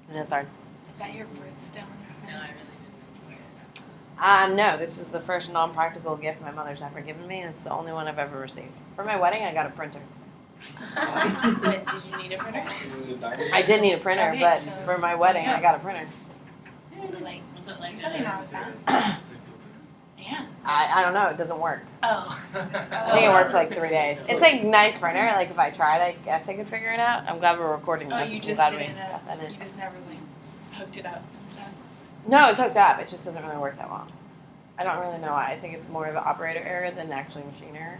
And it's hard. Is that your birthstone? No, I really didn't. No, this is the first non-practical gift my mother's ever given me, and it's the only one I've ever received. For my wedding, I got a printer. But did you need a printer? I did need a printer, Okay, but so- for my wedding, I got a printer. Like, Was it like something wrong with that? Yeah. I don't know. It doesn't work. Oh. I think it worked for like 3 days. It's a nice printer. Like if I tried, I guess I could figure it out. I'm glad we're recording Oh, this. you I'm just glad we didn't. got that in. You just never like hooked it up and stuff. No, it's hooked up. It just doesn't really work that well. I don't really know why. I think it's more of an operator error than actually machine error.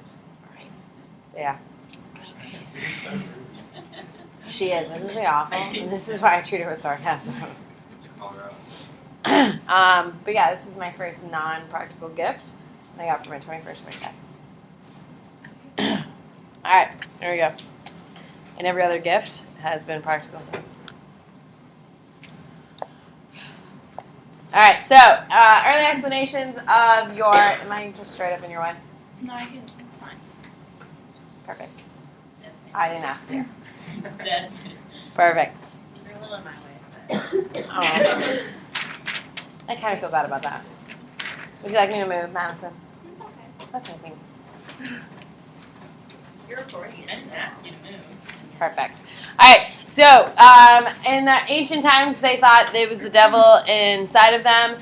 Right. Yeah, Okay. she is. Isn't she awful? And this is why I treat her with sarcasm. To call her out. But yeah, this is my first non-practical gift I got for my 21st birthday. All right, there we go. And every other gift has been practical since. All right, so early explanations of your. Am I just straight up in your way? No, I can. It's fine. Perfect. I didn't ask you. Dead. Perfect. You're a little in my way, but Oh. I kind of feel bad about that. Would you like me to move, Madison? It's okay. Okay, thanks. You're recording I didn't ask you to move. Perfect. All right. So, in the ancient times, they thought it was the devil inside of them.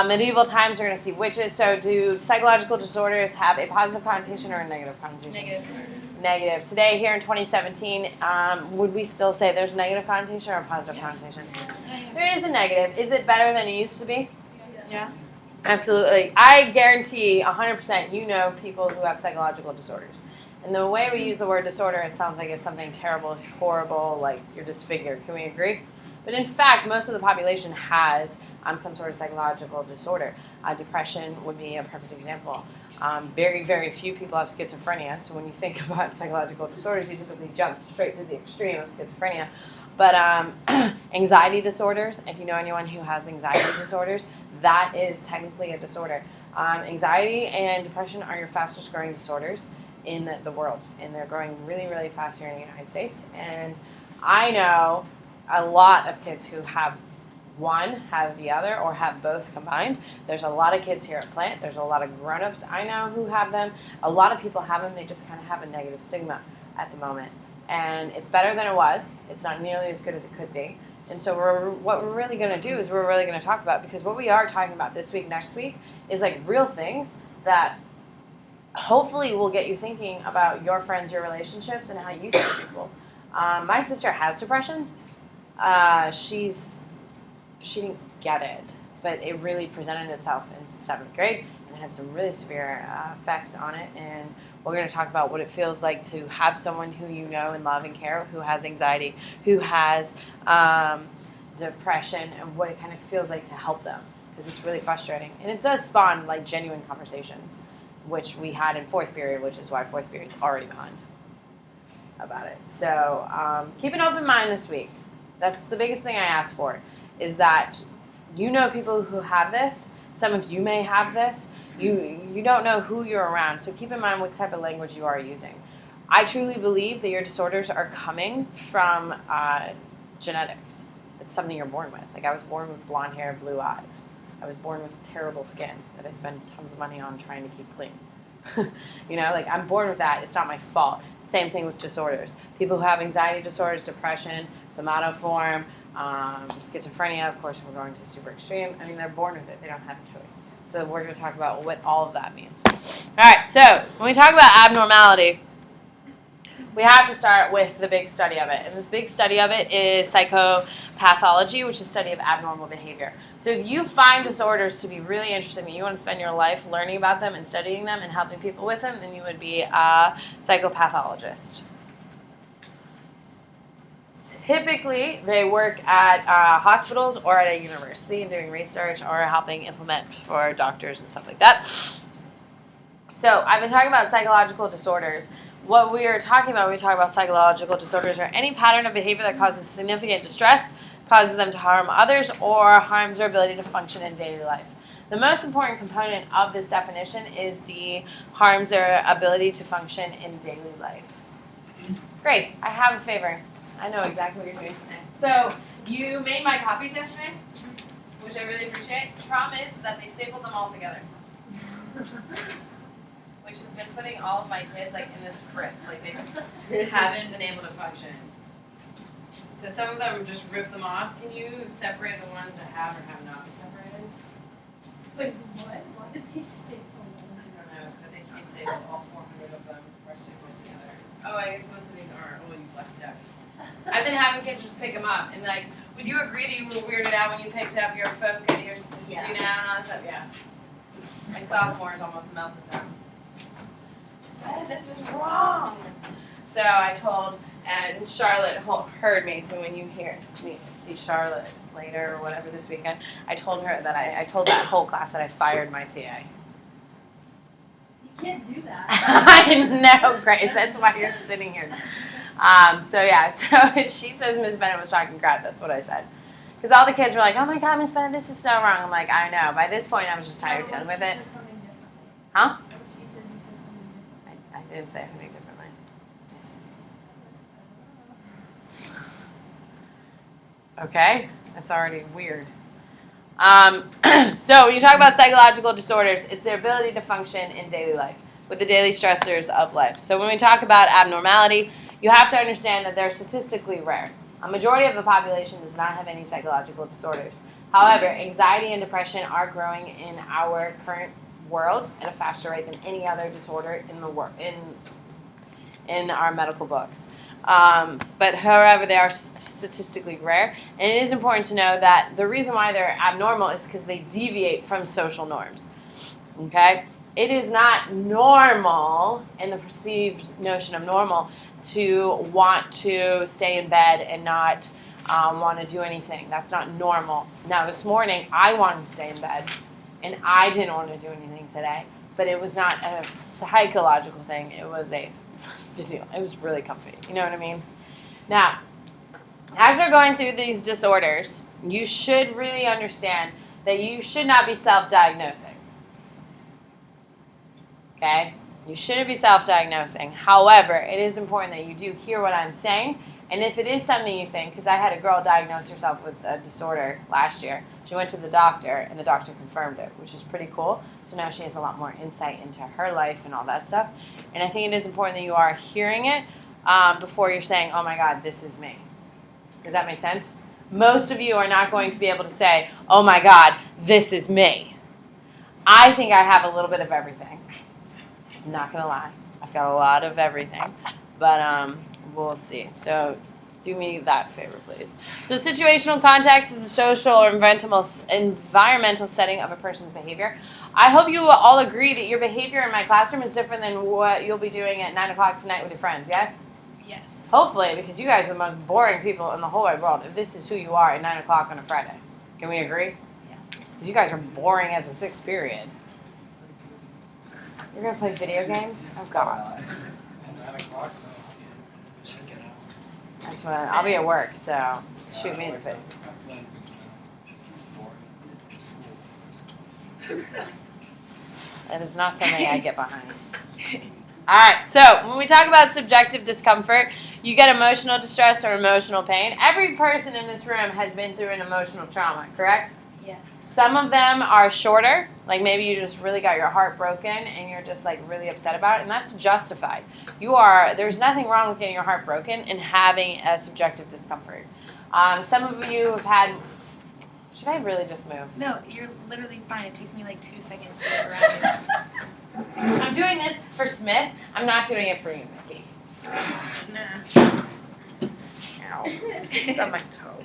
Medieval times, you're going to see witches. So, do psychological disorders have a positive connotation or a negative connotation? Negative. Negative. Today, here in 2017, would we still say there's a negative connotation or a positive connotation? There is a negative. Is it better than it used to be? Yeah. Absolutely. I guarantee 100% you know people who have psychological disorders. And the way we use the word disorder, it sounds like it's something terrible, horrible, like you're disfigured. Can we agree? But in fact, most of the population has some sort of psychological disorder. Depression would be a perfect example. Very, very few people have schizophrenia. So when you think about psychological disorders, you typically jump straight to the extreme of schizophrenia. But anxiety disorders, if you know anyone who has anxiety disorders, that is technically a disorder. Anxiety and depression are your fastest growing disorders in the world, and they're growing really, really fast here in the United States. And I know a lot of kids who have one, have the other, or have both combined. There's a lot of kids here at Plant. There's a lot of grown-ups I know who have them. A lot of people have them. They just kind of have a negative stigma at the moment. And it's better than it was. It's not nearly as good as it could be. And so what we're really going to do is we're really going to talk about, because what we are talking about this week, next week, is like real things that hopefully will get you thinking about your friends, your relationships, and how you see people. My sister has depression. She didn't get it, but it really presented itself in 7th grade and had some really severe effects on it. And we're going to talk about what it feels like to have someone who you know and love and care who has anxiety, who has depression, and what it kind of feels like to help them, because it's really frustrating. And it does spawn like genuine conversations, which we had in 4th period, which is why 4th period's already behind about it. So keep an open mind this week. That's the biggest thing I ask for, is that you know people who have this. Some of you may have this. You don't know who you're around, so keep in mind what type of language you are using. I truly believe that your disorders are coming from genetics. It's something you're born with. Like I was born with blonde hair, blue eyes. I was born with terrible skin that I spend tons of money on trying to keep clean. You know, like I'm born with that. It's not my fault. Same thing with disorders. People who have anxiety disorders, depression, somatoform, schizophrenia, of course, we're going to super extreme. I mean, they're born with it. They don't have a choice. So we're going to talk about what all of that means. All right, so when we talk about abnormality, we have to start with the big study of it. And the big study of it is psychopathology, which is study of abnormal behavior. So if you find disorders to be really interesting and you want to spend your life learning about them and studying them and helping people with them, then you would be a psychopathologist. Typically, they work at hospitals or at a university and doing research or helping implement for doctors and stuff like that. So I've been talking about psychological disorders. What we are talking about when we talk about psychological disorders are any pattern of behavior that causes significant distress, causes them to harm others, or harms their ability to function in daily life. The most important component of this definition is the harms their ability to function in daily life. Grace, I have a favor. I know exactly what you're doing today. So you made my copies yesterday, which I really appreciate. The problem is that they stapled them all together, which has been putting all of my kids like in this fritz. Like they just haven't been able to function. So some of them just rip them off. Can you separate the ones that have or have not been separated? Wait, what? Why did they staple I them? don't know, but they can't staple all 400 of them are stapled together. Oh, I guess most of these aren't. Oh, you lucky duck. I've been having kids just pick them up, and like, would you agree that you were weirded out when you picked up your folk and your Yeah. do now and all that stuff? Yeah. My sophomores almost melted them. This is wrong. So I told, and Charlotte heard me. So when you see Charlotte later or whatever this weekend, I told her that I told that whole class that I fired my TA. You can't do that. I know, Grace. That's why you're sitting here. So yeah, so she says Miss Bennett was talking crap. That's what I said. Because all the kids were like, oh my God, Miss Bennett, this is so wrong. I'm like, I know. By this point, I was just tired of dealing with it. She said something differently. Huh? What if she said you said something differently? I didn't say anything differently. Okay, that's already weird. So when you talk about psychological disorders, it's their ability to function in daily life with the daily stressors of life. So when we talk about abnormality, you have to understand that they're statistically rare. A majority of the population does not have any psychological disorders. However, anxiety and depression are growing in our current world at a faster rate than any other disorder in the world in our medical books. But however, they are statistically rare, and it is important to know that the reason why they're abnormal is because they deviate from social norms. Okay? It is not normal in the perceived notion of normal to want to stay in bed and not want to do anything. That's not normal. Now, this morning, I wanted to stay in bed, and I didn't want to do anything today, but it was not a psychological thing. It was a physio. It was really comfy. You know what I mean? Now, as we're going through these disorders, you should really understand that you should not be self-diagnosing. Okay? You shouldn't be self-diagnosing. However, it is important that you do hear what I'm saying. And if it is something you think, because I had a girl diagnose herself with a disorder last year. She went to the doctor, and the doctor confirmed it, which is pretty cool. So now she has a lot more insight into her life and all that stuff. And I think it is important that you are hearing it before you're saying, oh my God, this is me. Does that make sense? Most of you are not going to be able to say, oh my God, this is me. I think I have a little bit of everything. I'm not going to lie. I've got a lot of everything. But we'll see. So do me that favor, please. So situational context is the social or environmental setting of a person's behavior. I hope you will all agree that your behavior in my classroom is different than what you'll be doing at 9 o'clock tonight with your friends, yes? Yes. Hopefully, because you guys are the most boring people in the whole wide world if this is who you are at 9 o'clock on a Friday. Can we agree? Yeah. Because you guys are boring as a sixth period. You're going to play video games? Oh, God. That's when I'll be at work, so shoot me in the face. That is not something I get behind. Alright, so when we talk about subjective discomfort, you get emotional distress or emotional pain. Every person in this room has been through an emotional trauma, correct? Yes. Some of them are shorter, like maybe you just really got your heart broken and you're just like really upset about it, and that's justified. There's nothing wrong with getting your heart broken and having a subjective discomfort. Some of you have had, should I really just move? No, you're literally fine. It takes me like 2 seconds to get around it. I'm doing this for Smith. I'm not doing it for you, Mickey. Nah. Ow. It's on my toe.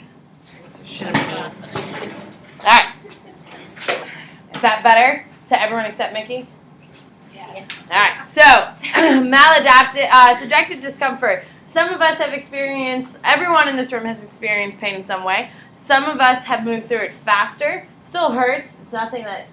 Should have been. Alright. Is that better to everyone except Mickey? Yeah. Alright, so maladaptive, subjective discomfort. Some of us have experienced, everyone in this room has experienced pain in some way. Some of us have moved through it faster. Still hurts. It's nothing that,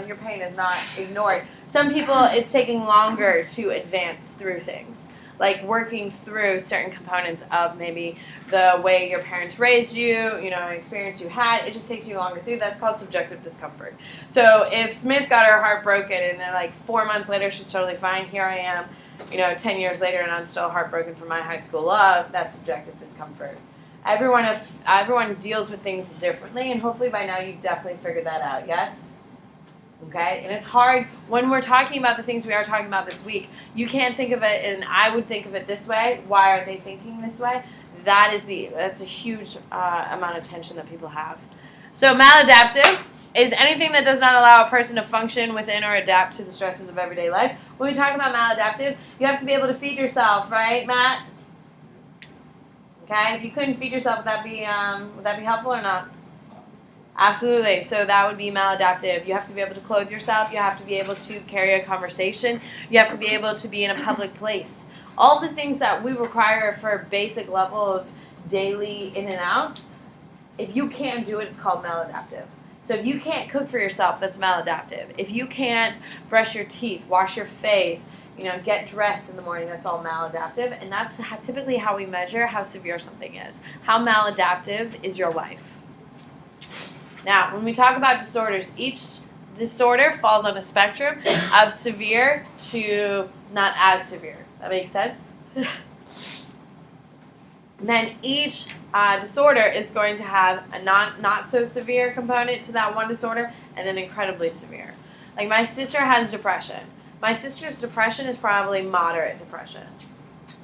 your pain is not ignored. Some people, it's taking longer to advance through things. Like working through certain components of maybe the way your parents raised you, an experience you had, it just takes you longer through. That's called subjective discomfort. So if Smith got her heart broken and then like 4 months later she's totally fine, here I am you know, 10 years later and I'm still heartbroken for my high school love, that's subjective discomfort. Everyone deals with things differently, and hopefully by now you've definitely figured that out, yes? Okay? And it's hard when we're talking about the things we are talking about this week. You can't think of it, and I would think of it this way. Why aren't they thinking this way? That's a huge amount of tension that people have. So maladaptive is anything that does not allow a person to function within or adapt to the stresses of everyday life. When we talk about maladaptive, you have to be able to feed yourself, right, Matt? Okay, if you couldn't feed yourself, would that be helpful or not? Absolutely. So that would be maladaptive. You have to be able to clothe yourself. You have to be able to carry a conversation. You have to be able to be in a public place. All the things that we require for a basic level of daily in and outs, if you can't do it, it's called maladaptive. So if you can't cook for yourself, that's maladaptive. If you can't brush your teeth, wash your face, get dressed in the morning, that's all maladaptive. And that's typically how we measure how severe something is. How maladaptive is your life? Now, when we talk about disorders, each disorder falls on a spectrum of severe to not as severe. That makes sense? And then each disorder is going to have a not so severe component to that one disorder, and then incredibly severe. Like my sister has depression. My sister's depression is probably moderate depression.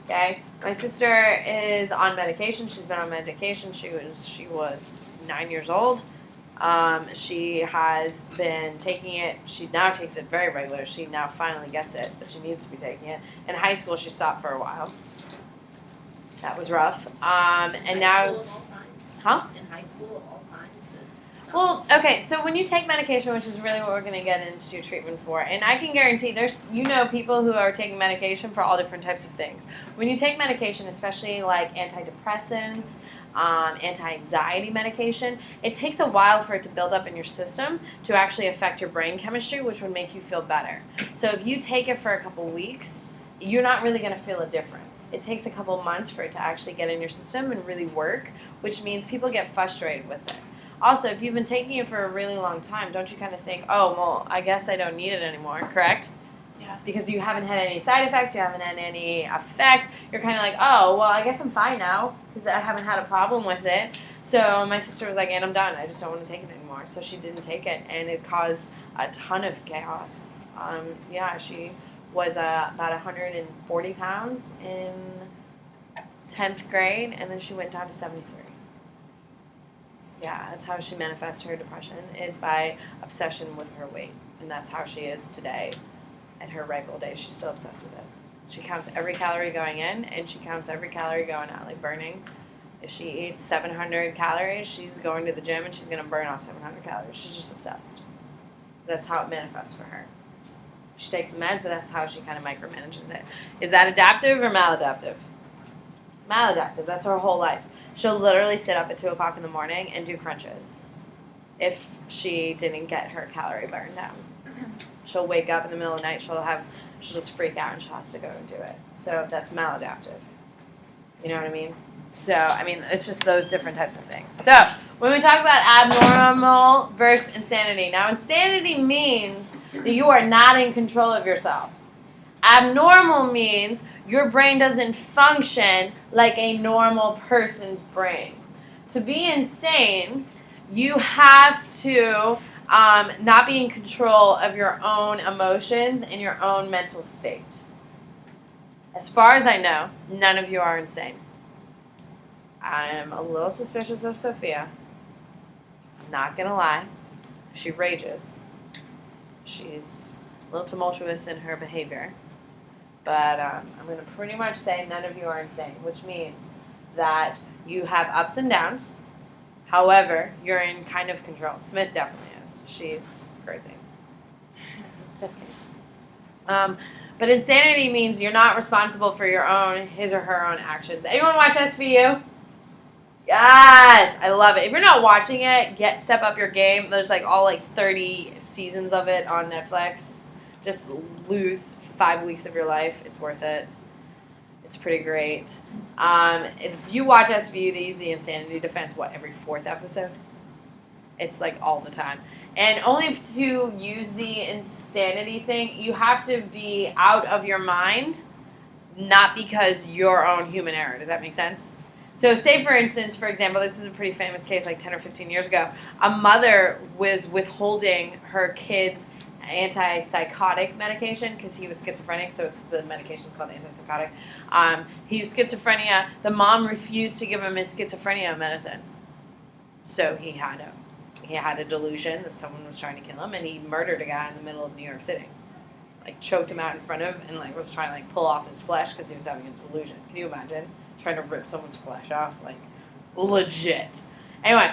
Okay? My sister is on medication. She's been on medication. She was 9 years old. She has been taking it. She now takes it very regular. She now finally gets it, but she needs to be taking it. In high school, she stopped for a while. That was rough. And now, School of all times. huh? In high school of all times. Well, okay. So when you take medication, which is really what we're going to get into treatment for, and I can guarantee there's people who are taking medication for all different types of things. When you take medication, especially like antidepressants, anti-anxiety medication, it takes a while for it to build up in your system to actually affect your brain chemistry, which would make you feel better. So if you take it for a couple weeks, you're not really going to feel a difference. It takes a couple months for it to actually get in your system and really work, which means people get frustrated with it. Also, if you've been taking it for a really long time, don't you kind of think, oh, well, I guess I don't need it anymore, correct? Yeah. Because you haven't had any side effects, you haven't had any effects, you're kind of like, oh, well, I guess I'm fine now because I haven't had a problem with it. So my sister was like, and I'm done. I just don't want to take it anymore. So she didn't take it, and it caused a ton of chaos. She was about 140 pounds in 10th grade, and then she went down to 73. Yeah, that's how she manifests her depression, is by obsession with her weight. And that's how she is today at her ripe old age. She's still obsessed with it. She counts every calorie going in, and she counts every calorie going out, like burning. If she eats 700 calories, she's going to the gym, and she's going to burn off 700 calories. She's just obsessed. That's how it manifests for her. She takes the meds, but that's how she kind of micromanages it. Is that adaptive or maladaptive? Maladaptive. That's her whole life. She'll literally sit up at 2 o'clock in the morning and do crunches if she didn't get her calorie burn down. She'll wake up in the middle of the night, she'll just freak out and she has to go and do it. So that's maladaptive. You know what I mean? So, it's just those different types of things. So, when we talk about abnormal versus insanity, now insanity means that you are not in control of yourself. Abnormal means your brain doesn't function like a normal person's brain. To be insane, you have to not be in control of your own emotions and your own mental state. As far as I know, none of you are insane. I am a little suspicious of Sophia. I'm not going to lie. She rages. She's a little tumultuous in her behavior. But I'm going to pretty much say none of you are insane, which means that you have ups and downs. However, you're in kind of control. Smith definitely is. She's crazy. Just kidding. But insanity means you're not responsible for his or her own actions. Anyone watch SVU? Yes! I love it. If you're not watching it, step up your game. There's all 30 seasons of it on Netflix. Just lose 5 weeks of your life. It's worth it. It's pretty great. If you watch SVU, they use the insanity defense, every 4th episode? It's all the time. And only to use the insanity thing, you have to be out of your mind not because your own human error. Does that make sense? So say, for instance, for example, this is a pretty famous case like 10 or 15 years ago. A mother was withholding her kid's antipsychotic medication because he was schizophrenic, so the medication is called antipsychotic. He was schizophrenia. The mom refused to give him his schizophrenia medicine. So he had a delusion that someone was trying to kill him, and he murdered a guy in the middle of New York City. Like, choked him out in front of, and like was trying to like pull off his flesh because he was having a delusion. Can you imagine trying to rip someone's flesh off? Like, legit. Anyway,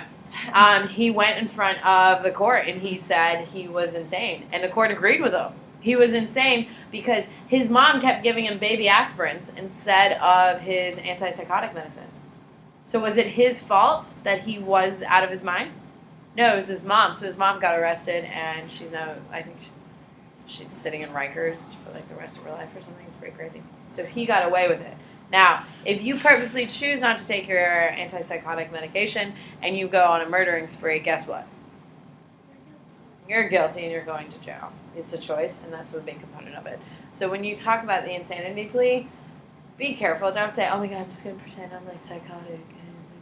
he went in front of the court and he said he was insane, and the court agreed with him. He was insane because his mom kept giving him baby aspirins instead of his antipsychotic medicine. So was it his fault that he was out of his mind? No, it was his mom. So his mom got arrested, and she's now, I think, she's sitting in Rikers for like the rest of her life or something. It's pretty crazy. So he got away with it. Now, if you purposely choose not to take your antipsychotic medication and you go on a murdering spree, guess what? You're guilty and you're going to jail. It's a choice, and that's the big component of it. So when you talk about the insanity plea, be careful. Don't say, oh my God, I'm just going to pretend I'm like psychotic and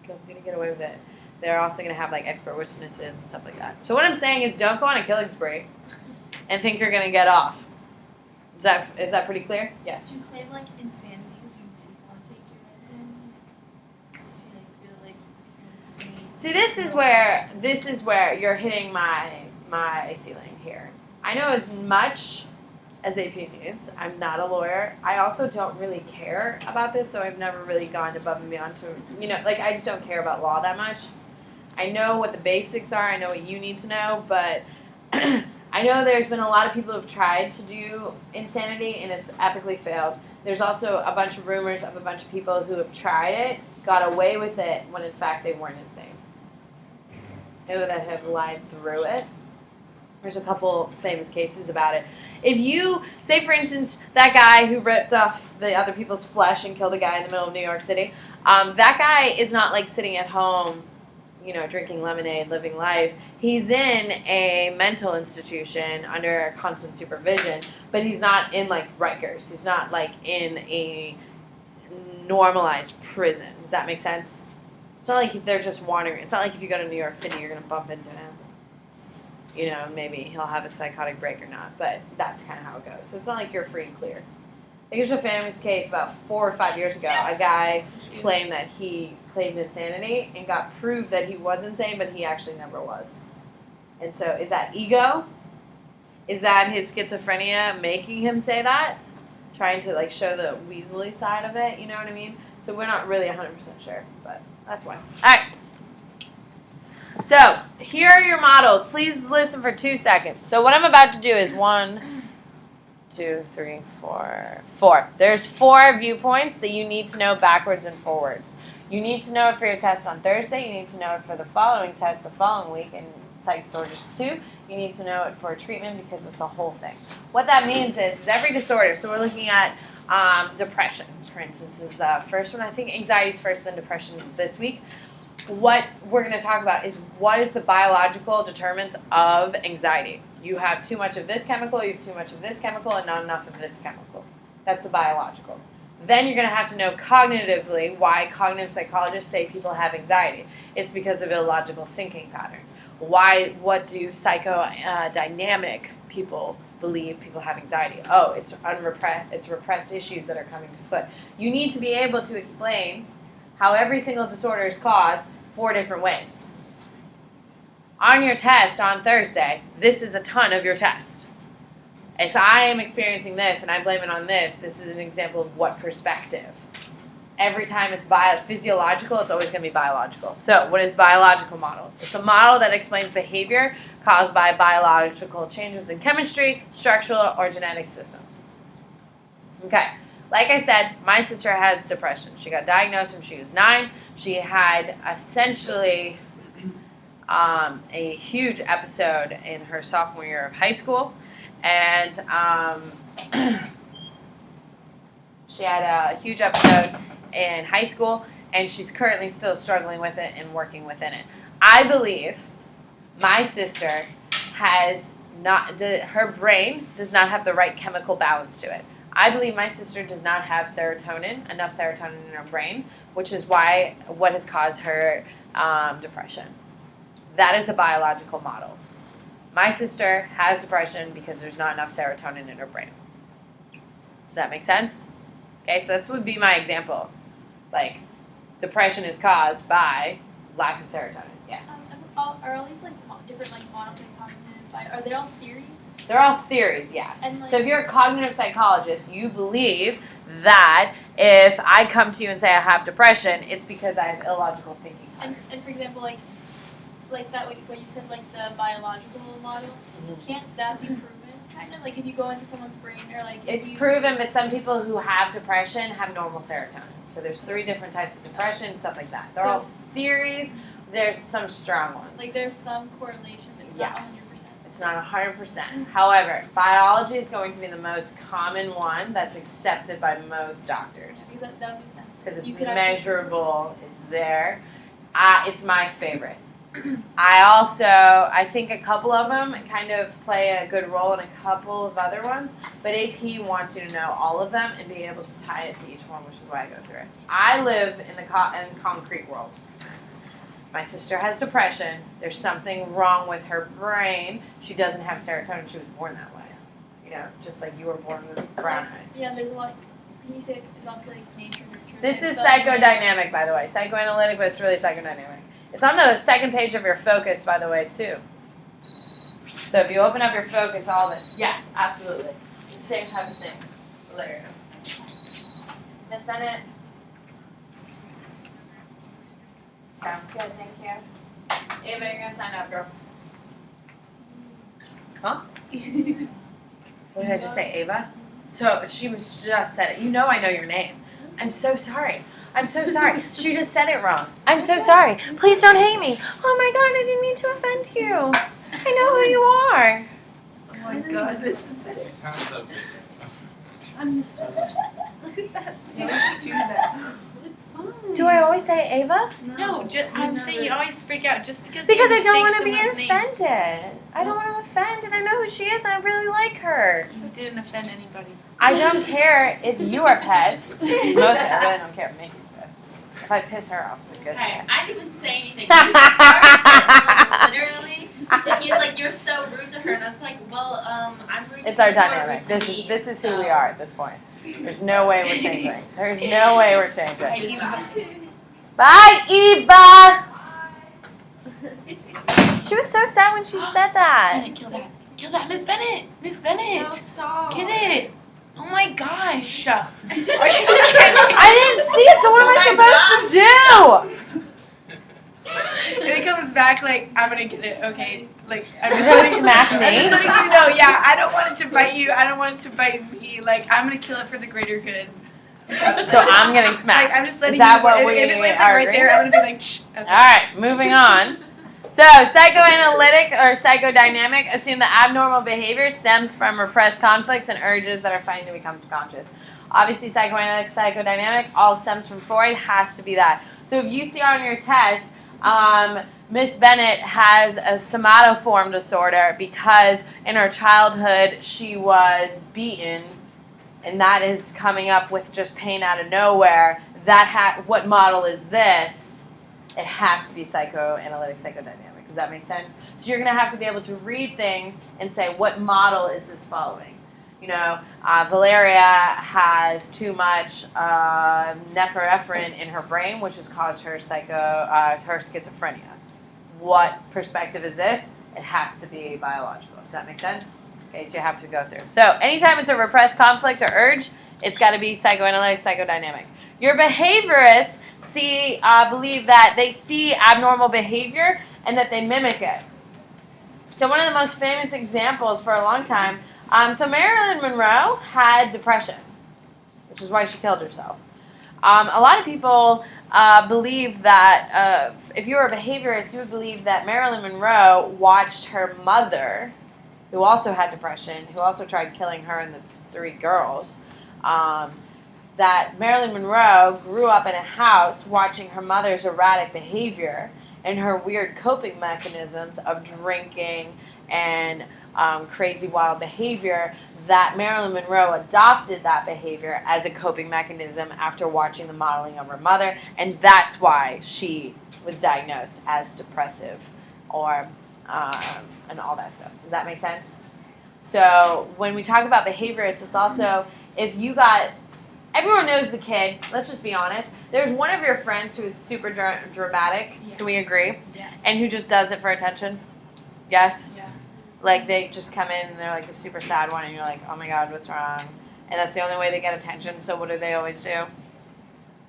I'm going to get away with it. They're also going to have like expert witnesses and stuff like that. So what I'm saying is don't go on a killing spree and think you're going to get off. Is that pretty clear? Yes. Did you claim like insanity because you didn't want to take your medicine? So you like feel like you're insane. See, this is where you're hitting my ceiling here. I know as much as AP needs. I'm not a lawyer. I also don't really care about this, so I've never really gone above and beyond to, like I just don't care about law that much. I know what the basics are. I know what you need to know, but I know there's been a lot of people who've tried to do insanity and it's epically failed. There's also a bunch of rumors of a bunch of people who have tried it, got away with it, when in fact they weren't insane. That have lied through it. There's a couple famous cases about it. If you, say for instance, that guy who ripped off the other people's flesh and killed a guy in the middle of New York City, that guy is not like sitting at home, drinking lemonade, living life. He's in a mental institution under constant supervision, but he's not in like Rikers. He's not like in a normalized prison. Does that make sense? It's not like they're just wandering. It's not like if you go to New York City, you're going to bump into him. Maybe he'll have a psychotic break or not, but that's kind of how it goes. So it's not like you're free and clear. Here's a famous case about 4 or 5 years ago. A guy claimed that he claimed insanity and got proved that he was insane, but he actually never was. And so is that ego? Is that his schizophrenia making him say that? Trying to like show the Weasley side of it, you know what I mean? So we're not really 100% sure, but that's why. All right. So here are your models. Please listen for 2 seconds. So what I'm about to do is 1, 2, 3, 4, 4. There's 4 viewpoints that you need to know backwards and forwards. You need to know it for your test on Thursday. You need to know it for the following test the following week in Psych Disorders 2. You need to know it for treatment because it's a whole thing. What that means is every disorder. So we're looking at depression, for instance, is the first one. I think anxiety is first, then depression this week. What we're going to talk about is what is the biological determinants of anxiety. You have too much of this chemical, you have too much of this chemical, and not enough of this chemical. That's the biological. Then you're going to have to know cognitively why cognitive psychologists say people have anxiety. It's because of illogical thinking patterns. What do psychodynamic people believe people have anxiety? Oh, it's repressed issues that are coming to foot. You need to be able to explain how every single disorder is caused 4 different ways. On your test on Thursday, this is a ton of your test. If I am experiencing this and I blame it on this is an example of what perspective. Every time it's physiological, it's always going to be biological. So what is biological model? It's a model that explains behavior caused by biological changes in chemistry, structural, or genetic systems. Okay. Like I said, my sister has depression. She got diagnosed when she was 9. She had essentially a huge episode in her sophomore year of high school. And she had a huge episode in high school, and she's currently still struggling with it and working within it. I believe my sister has not, her brain does not have the right chemical balance to it. I believe my sister does not have enough serotonin in her brain, which is what has caused her depression. That is a biological model. My sister has depression because there's not enough serotonin in her brain. Does that make sense? Okay, so that would be my example. Like, depression is caused by lack of serotonin. Yes. Are all these like different like models of cognitive? Are they all theories? They're all theories, yes. And, like, so if you're a cognitive psychologist, you believe that if I come to you and say I have depression, it's because I have illogical thinking patterns. And for example, like that what you said, like the biological model, can't that be proven? Kind of like if you go into someone's brain or like It's proven, but some people who have depression have normal serotonin. So there's 3 different types of depression, stuff like that. They're all theories. There's some strong ones. Like there's some correlation. It's not 100%. It's not 100%. However, biology is going to be the most common one that's accepted by most doctors. Because that makes sense. Because it's You could measurable, it's there. It's my favorite. I think a couple of them kind of play a good role in a couple of other ones, but AP wants you to know all of them and be able to tie it to each one, which is why I go through it. I live in the concrete world. My sister has depression. There's something wrong with her brain. She doesn't have serotonin. She was born that way. You know, just like you were born with brown eyes. Yeah, there's a lot. Can you say it's also like nature versus This is psychodynamic, by the way. Psychoanalytic, but it's really psychodynamic. It's on the second page of your focus, by the way, too. So if you open up your focus, all this. Yes, absolutely. It's the same type of thing. There you go. Miss Bennett? Sounds good, thank you. Ava, you're going to sign up, girl. Huh? What did I just say, Ava? So she just said it. You know I know your name. I'm so sorry. I'm so sorry. She just said it wrong. I'm so sorry. Please don't hate me. Oh my God, I didn't mean to offend you. I know who you are. Oh my God, this is You sound so good. I'm used to it. Look at that. Let's do that. It's fine. Do I always say Ava? No, I'm saying you always freak out just because. Because you I don't mistake want to be someone's name. offended. I don't want to offend, and I know who she is, and I really like her. You didn't offend anybody. I don't care if you are pissed. Mostly, I really don't care if Mickey's pissed. If I piss her off, it's a good Hey, thing. I didn't even say anything. You started literally. And he's like, "You're so rude to her," and I was like, "Well, I'm rude." It's to our you, you're dynamic. rude to me, This is who so." we are at this point. There's no way we're changing. There's no way we're changing. Bye, Eva. She was so sad when she said that. Bennett, kill that. Kill that, Miss Bennett. Miss Bennett. No, stop. Get it. Oh my gosh. Are you kidding? I didn't see it, so what am I supposed to do? If it comes back like I'm gonna get it, okay? Like I'm You're just gonna letting- smack I'm me? just letting you know, yeah. I don't want it to bite you. I don't want it to bite me. Like I'm gonna kill it for the greater good. So I'm getting smacked. Like, I'm just letting Is that you. what if, we if it lands are like right there, I'm gonna be like, shh. Okay. All right, moving on. So, psychoanalytic or psychodynamic assume that abnormal behavior stems from repressed conflicts and urges that are fighting to become conscious. Obviously, psychoanalytic, psychodynamic, all stems from Freud, has to be that. So, if you see on your test, Miss Bennett has a somatoform disorder because in her childhood she was beaten, and that is coming up with just pain out of nowhere. What model is this? It has to be psychoanalytic, psychodynamic. Does that make sense? So you're going to have to be able to read things and say, what model is this following? You know, Valeria has too much norepinephrine in her brain, which has caused her her schizophrenia. What perspective is this? It has to be biological. Does that make sense? Okay, so you have to go through. So anytime it's a repressed conflict or urge, it's got to be psychoanalytic, psychodynamic. Your behaviorists believe that they see abnormal behavior and that they mimic it. So one of the most famous examples for a long time, so Marilyn Monroe had depression, which is why she killed herself. A lot of people believe that if you were a behaviorist, you would believe that Marilyn Monroe watched her mother, who also had depression, who also tried killing her and the 3 girls, that Marilyn Monroe grew up in a house watching her mother's erratic behavior and her weird coping mechanisms of drinking and crazy wild behavior that Marilyn Monroe adopted that behavior as a coping mechanism after watching the modeling of her mother, and that's why she was diagnosed as depressive or and all that stuff. Does that make sense? So when we talk about behaviorists, it's also if you got everyone knows the kid. Let's just be honest. There's one of your friends who is super dramatic. Yeah. Do we agree? Yes. And who just does it for attention? Yes. Yeah. Like they just come in and they're like the super sad one, and you're like, oh my god, what's wrong? And that's the only way they get attention. So what do they always do?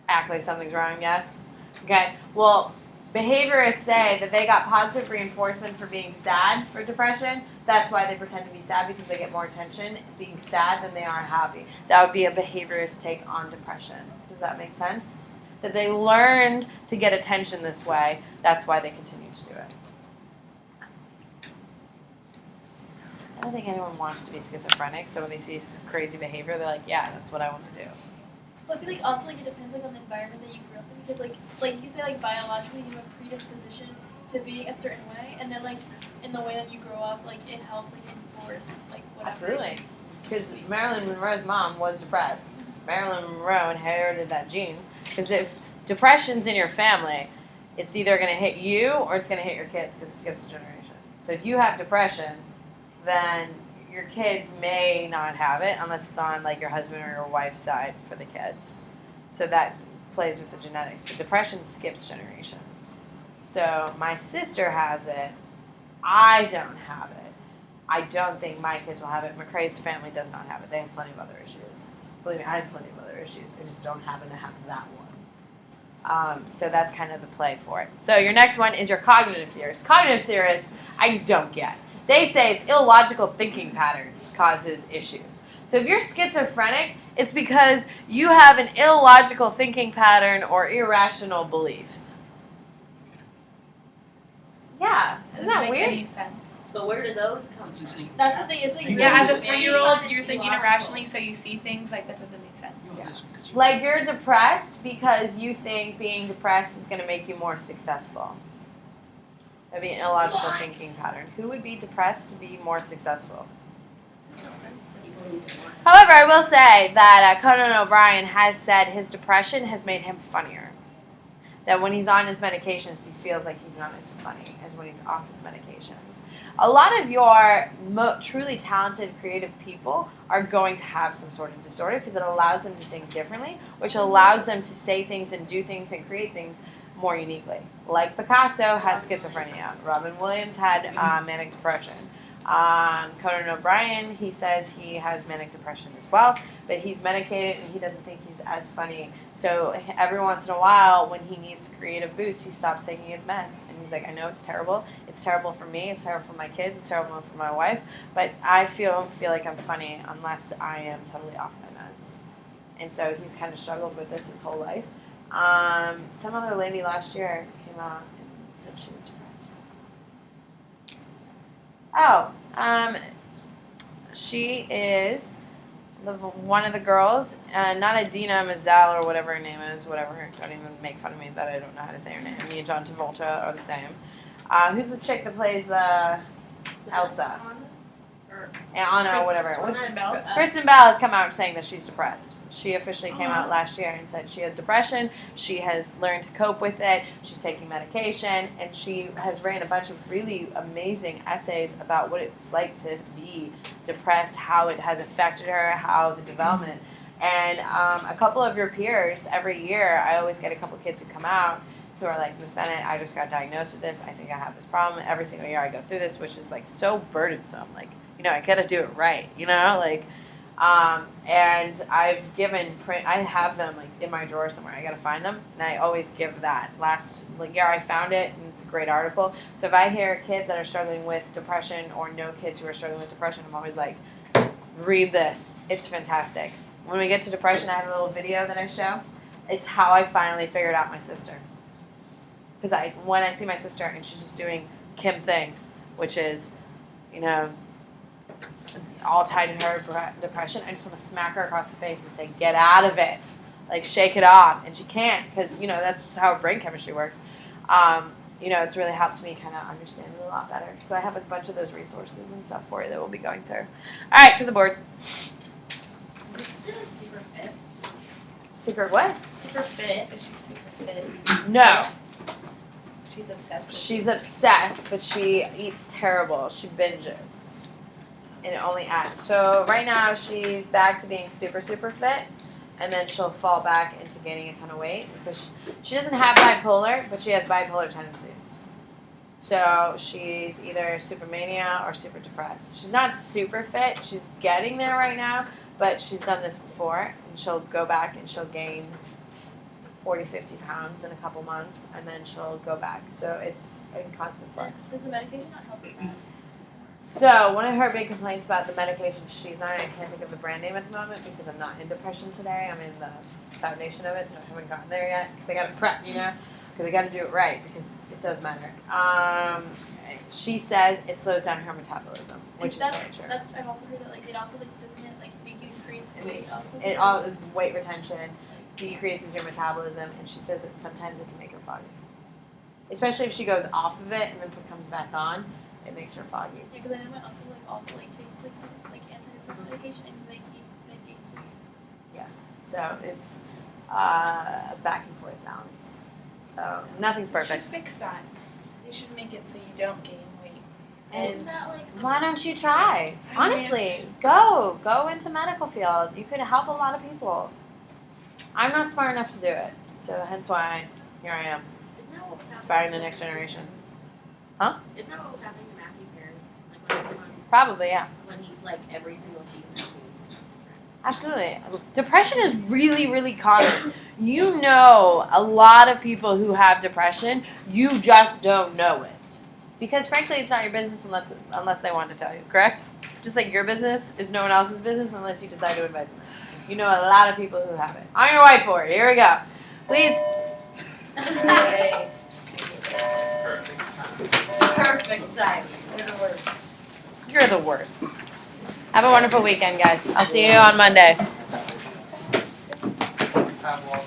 Act like something's wrong. Yes. Okay. Well, behaviorists say that they got positive reinforcement for being sad for depression. That's why they pretend to be sad, because they get more attention being sad than they are happy. That would be a behaviorist take on depression. Does that make sense? That they learned to get attention this way. That's why they continue to do it. I don't think anyone wants to be schizophrenic, so when they see crazy behavior, they're like, yeah, that's what I want to do. Well, I feel like also like it depends like on the environment that you grew up in, because like you can say like biologically you have a predisposition to being a certain way, and then like in the way that you grow up, like it helps like enforce like whatever. Absolutely. Because Marilyn Monroe's mom was depressed. Marilyn Monroe inherited that genes. Because if depression's in your family, it's either going to hit you or it's going to hit your kids, because it skips a generation. So if you have depression, then your kids may not have it unless it's on like your husband or your wife's side for the kids. So that plays with the genetics. But depression skips generations. So my sister has it. I don't have it. I don't think my kids will have it. McCrae's family does not have it. They have plenty of other issues. Believe me, I have plenty of other issues. I just don't happen to have that one. So that's kind of the play for it. So your next one is your cognitive theorists. Cognitive theorists, I just don't get. They say it's illogical thinking patterns causes issues. So if you're schizophrenic, it's because you have an illogical thinking pattern or irrational beliefs. Yeah, isn't that Doesn't make weird? any sense. But where do those come It's just from? like, That's the thing. It's like Yeah, as a really 3-year-old, weird. you're thinking irrationally, so you see things like that doesn't make sense. you know this because you Like you're depressed because you think being depressed is going to make you more successful. That'd be an illogical thinking pattern. Who would be depressed to be more successful? However, I will say that Conan O'Brien has said his depression has made him funnier. That when he's on his medications, he feels like he's not as funny as when he's off his medications. A lot of your truly talented, creative people are going to have some sort of disorder because it allows them to think differently, which allows them to say things and do things and create things more uniquely. Like Picasso had schizophrenia. Robin Williams had manic depression. Conan O'Brien, he says he has manic depression as well, but he's medicated and he doesn't think he's as funny. So every once in a while, when he needs a creative boost, he stops taking his meds. And he's like, I know it's terrible. It's terrible for me. It's terrible for my kids. It's terrible for my wife. But I feel like I'm funny unless I am totally off my meds. And so he's kind of struggled with this his whole life. Some other lady last year came out and said she was depressed. Oh, she is one of the girls, not Adina Menzel or whatever her name is, whatever. Don't even make fun of me that I don't know how to say her name. Me and John Travolta are the same. Who's the chick that plays Elsa? Anna or whatever. Kristen Bell. Kristen Bell has come out saying that she's depressed. She officially came out last year and said she has depression. She has learned to cope with it. She's taking medication, and she has written a bunch of really amazing essays about what it's like to be depressed, how it has affected her, how the development. And a couple of your peers every year, I always get a couple kids who come out who are like, Miss Bennett, I just got diagnosed with this. I think I have this problem. Every single year I go through this, which is like so burdensome. Like, you know, I gotta do it right, you know, like, and I've given I have them like in my drawer somewhere. I gotta find them, and I always give that. Last year I found it, and it's a great article. So if I hear kids that are struggling with depression or know kids who are struggling with depression, I'm always like, read this. It's fantastic. When we get to depression, I have a little video that I show. It's how I finally figured out my sister. Because when I see my sister and she's just doing Kim things, which is, you know, all tied to her depression, I just want to smack her across the face and say, get out of it. Like, shake it off. And she can't because, you know, that's just how brain chemistry works. it's really helped me kind of understand it a lot better. So I have a bunch of those resources and stuff for you that we'll be going through. All right, to the boards. Super fit. Secret what? Super fit. Is she super fit? No. She's obsessed with She's obsessed, but she eats terrible. She binges. And it only adds. So right now she's back to being super, super fit. And then she'll fall back into gaining a ton of weight. Because she doesn't have bipolar, but she has bipolar tendencies. So she's either super mania or super depressed. She's not super fit. She's getting there right now. But she's done this before. And she'll go back and she'll gain 40, 50 pounds in a couple months, and then she'll go back. So it's in constant flux. Does the medication not help with that? So one of her big complaints about the medication she's on, I can't think of the brand name at the moment because I'm not in depression today. I'm in the foundation of it, so I haven't gotten there yet because I got to prep, because I got to do it right because it does matter. She says it slows down her metabolism, which is very true. That's I've also heard that it also doesn't it make you increase weight also? It all weight retention decreases your metabolism, and she says that sometimes it can make her foggy. Especially if she goes off of it and then comes back on, it makes her foggy. Yeah, because I know my uncle also takes some antidepressant medication and they gains weight. So it's a back and forth balance. So nothing's They should perfect. fix that. They should make it so you don't gain weight. Isn't And that like Why don't you try? I Honestly, go into medical field. You could help a lot of people. I'm not smart enough to do it, so hence why here I am, Isn't that what was happening? inspiring the next generation. Isn't that what was happening to Matthew Perry? Like when he was on, Probably, yeah. when he every single season he was Absolutely. Depression is really, really common. You know a lot of people who have depression, you just don't know it. Because frankly, it's not your business unless they want to tell you, correct? Just like your business is no one else's business unless you decide to invite them. You know a lot of people who have it. On your whiteboard, here we go. Please. Yay. Perfect time. They're the worst. You're the worst. Have a wonderful weekend, guys. I'll see you on Monday. Have one.